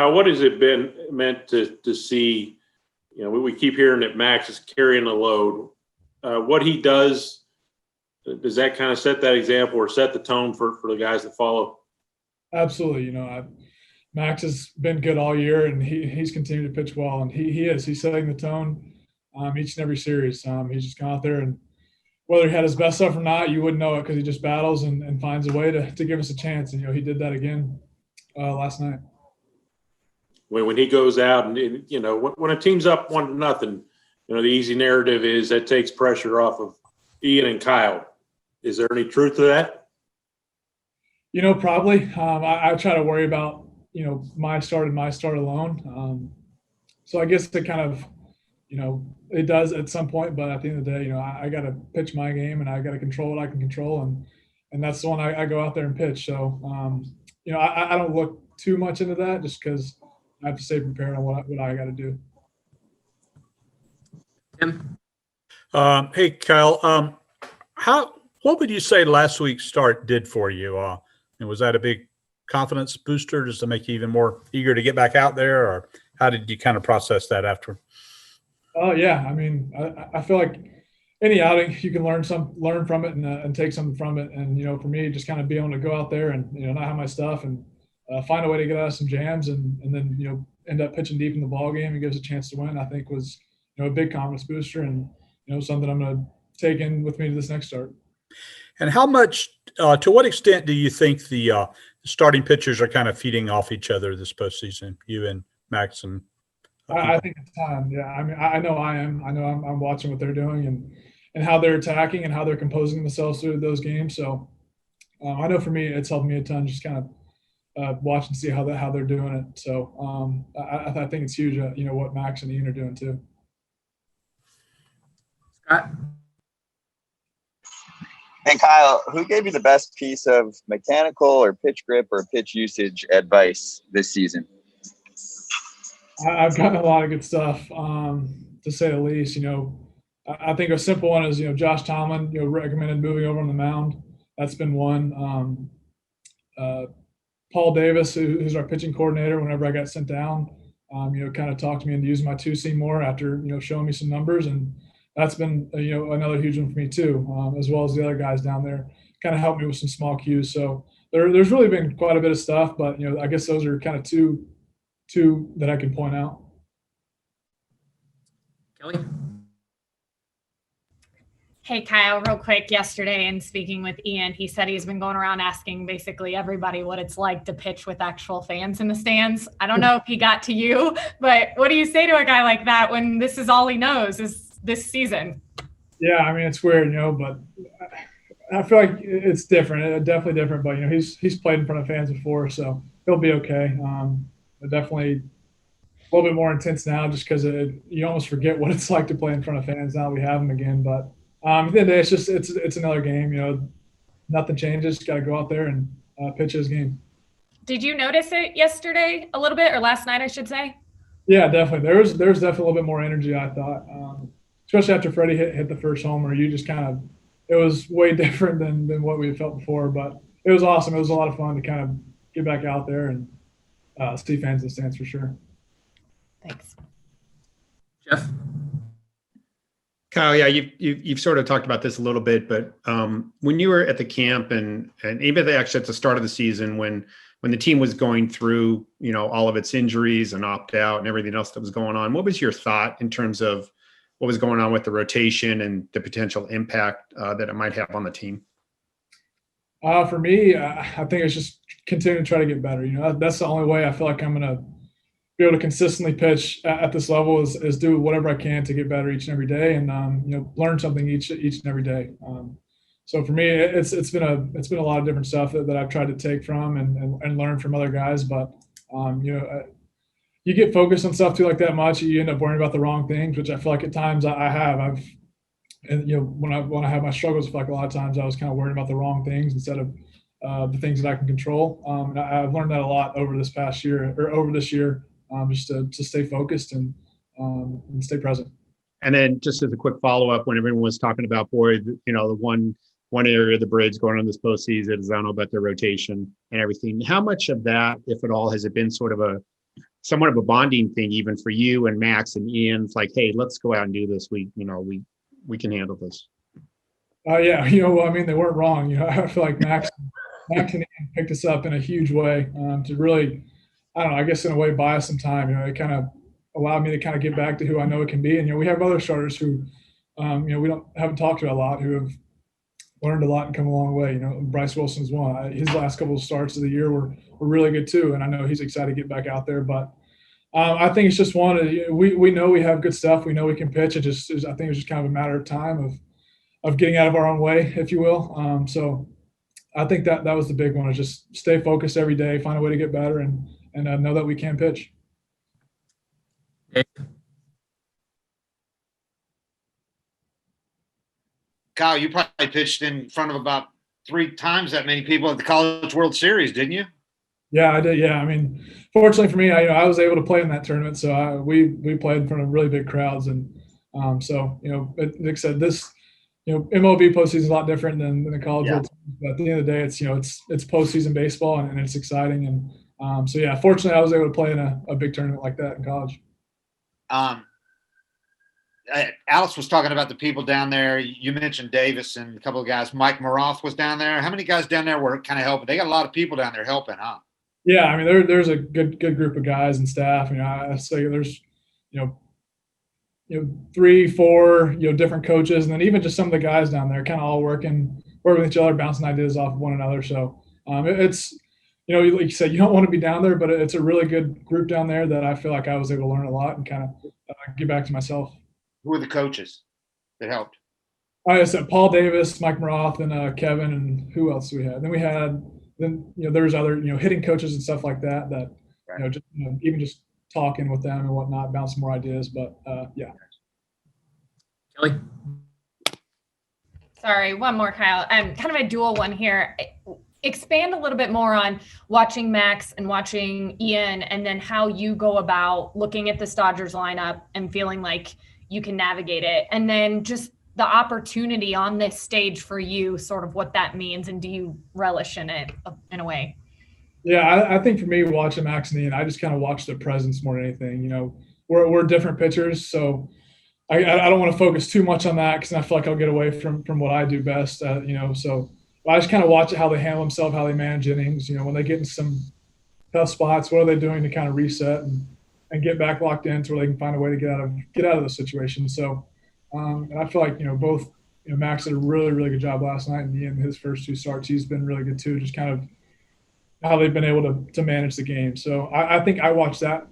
Kyle, what has it been meant to see? You know, we keep hearing that Max is carrying the load. What he does that kind of set that example or set the tone for the guys that follow? Absolutely. Max has been good all year, and he's continued to pitch well, and he's setting the tone each and every series. He's just gone out there, and whether he had his best stuff or not, you wouldn't know it because he just battles and finds a way to give us a chance. And he did that again last night. When he goes out and when a team's up 1-0, the easy narrative is that takes pressure off of Ian and Kyle. Is there any truth to that? Probably. I try to worry about my start alone. So I guess it kind of it does at some point, but at the end of the day, I got to pitch my game and I got to control what I can control, and that's the one I go out there and pitch. So I don't look too much into that just because I have to stay prepared on what I got to do. Tim? Hey, Kyle. What would you say last week's start did for you? And was that a big confidence booster just to make you even more eager to get back out there, or how did you kind of process that after? Oh yeah, I mean, I feel like any outing you can learn from it and take something from it. And for me, just kind of being able to go out there and not have my stuff and find a way to get out of some jams and then end up pitching deep in the ball game and give us a chance to win, I think was a big confidence booster and something I'm going to take in with me to this next start. And how much, to what extent do you think the starting pitchers are kind of feeding off each other this postseason, you and Max? And I think it's time. Yeah, I mean, I know I am. I know I'm watching what they're doing and how they're attacking and how they're composing themselves through those games. So I know for me, it's helped me a ton. Just kind of watch and see how they're doing it. So I think it's huge. What Max and Ian are doing too. Scott? Hey, Kyle, who gave you the best piece of mechanical or pitch grip or pitch usage advice this season? I've gotten a lot of good stuff, to say the least. I think a simple one is, Josh Tomlin, recommended moving over on the mound. That's been one. Paul Davis, who's our pitching coordinator, whenever I got sent down, kind of talked me into using my two-seam more after, showing me some numbers. And that's been, another huge one for me too, as well as the other guys down there kind of helped me with some small cues. So there's really been quite a bit of stuff, but, I guess those are kind of two that I can point out. Kelly? Hey, Kyle, real quick, yesterday in speaking with Ian, he said he's been going around asking basically everybody what it's like to pitch with actual fans in the stands. I don't know if he got to you, but what do you say to a guy like that when this is all he knows is this season? Yeah, I mean, it's weird, but I feel like it's different. It's definitely different, but, he's played in front of fans before, so he'll be okay. Definitely a little bit more intense now just because you almost forget what it's like to play in front of fans now that we have them again. But at the end of the day, it's another game. Nothing changes. Got to go out there and pitch his game. Did you notice it yesterday a little bit, or last night, I should say? Yeah, definitely. There's definitely a little bit more energy, I thought, especially after Freddie hit the first homer. You just kind of – it was way different than what we had felt before. But it was awesome. It was a lot of fun to kind of get back out there and see fans in the stands for sure. Thanks. Jeff? Kyle, yeah, you've sort of talked about this a little bit, but when you were at the camp and even actually at the start of the season when the team was going through, all of its injuries and opt-out and everything else that was going on, what was your thought in terms of what was going on with the rotation and the potential impact that it might have on the team? For me, I think it's just continue to try to get better. That's the only way I feel like I'm going to be able to consistently pitch at this level is do whatever I can to get better each and every day and, learn something each and every day. So for me, it's been a lot of different stuff that I've tried to take from and learn from other guys. But, you get focused on stuff too like that much, you end up worrying about the wrong things, which I feel like at times I have. When I have my struggles, I feel like a lot of times I was kind of worried about the wrong things instead of the things that I can control. And I've learned that a lot over this year, just to stay focused and stay present. And then just as a quick follow-up, when everyone was talking about, the one area of the bridge going on this postseason is I don't know about the rotation and everything. How much of that, if at all, has it been sort of somewhat of a bonding thing, even for you and Max and Ian. It's like, hey, let's go out and do this. We can handle this. Yeah, I mean, they weren't wrong. I feel like Max and Ian picked us up in a huge way to really, I don't know, I guess in a way buy us some time. It kind of allowed me to kind of get back to who I know it can be. And we have other starters who, we haven't talked to a lot, who have learned a lot and come a long way. Bryce Wilson's one. His last couple of starts of the year were really good too, and I know he's excited to get back out there. But I think it's just we know we have good stuff. We know we can pitch. I think it's just kind of a matter of time of getting out of our own way, if you will. So I think that was the big one, is just stay focused every day, find a way to get better, and know that we can pitch. Kyle, you probably pitched in front of about 3 times that many people at the College World Series, didn't you? Yeah, I did. Yeah, I mean, fortunately for me, I was able to play in that tournament, so we played in front of really big crowds, and so like I said, this MLB postseason is a lot different than the College World Series, but at the end of the day, it's postseason baseball, and it's exciting, and so yeah, fortunately, I was able to play in a big tournament like that in college. Alex was talking about the people down there. You mentioned Davis and a couple of guys. Mike Maroth was down there. How many guys down there were kind of helping? They got a lot of people down there helping, huh? Yeah, I mean, there's a good group of guys and staff. I say there's 3, 4 different coaches, and then even just some of the guys down there kind of all working with each other, bouncing ideas off of one another. So it's like you said, you don't want to be down there, but it's a really good group down there that I feel like I was able to learn a lot and kind of get back to myself. Who were the coaches that helped? I said Paul Davis, Mike Maroth, and Kevin, and who else we had? Then we had there was other hitting coaches and stuff like that Right. Even just talking with them and whatnot, bouncing more ideas. But yeah. Kelly. Sorry, one more, Kyle. Kind of a dual one here. Expand a little bit more on watching Max and watching Ian, and then how you go about looking at this Dodgers lineup and feeling like you can navigate it. And then just the opportunity on this stage for you, sort of what that means, and do you relish in it in a way? Yeah, I think for me, watching Max and Ian, I just kind of watch their presence more than anything. We're different pitchers, so I don't want to focus too much on that, because I feel like I'll get away from what I do best. So I just kind of watch how they handle themselves, how they manage innings. When they get in some tough spots, what are they doing to kind of reset and get back locked in to where they can find a way to get out of the situation. So and I feel like both Max did a really, really good job last night, and Ian, his first 2 starts, he's been really good too. Just kind of how they've been able to manage the game. So I think I watched that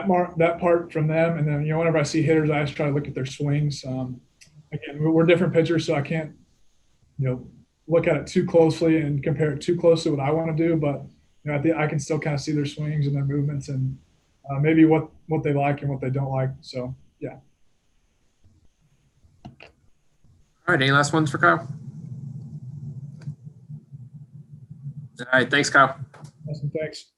part from them, and then whenever I see hitters, I just try to look at their swings. Again, we're different pitchers, so I can't look at it too closely and compare it too closely to what I want to do, but I think I can still kind of see their swings and their movements, and maybe what they like and what they don't like. So yeah. All right. Any last ones for Kyle? All right. Thanks, Kyle. Awesome, thanks.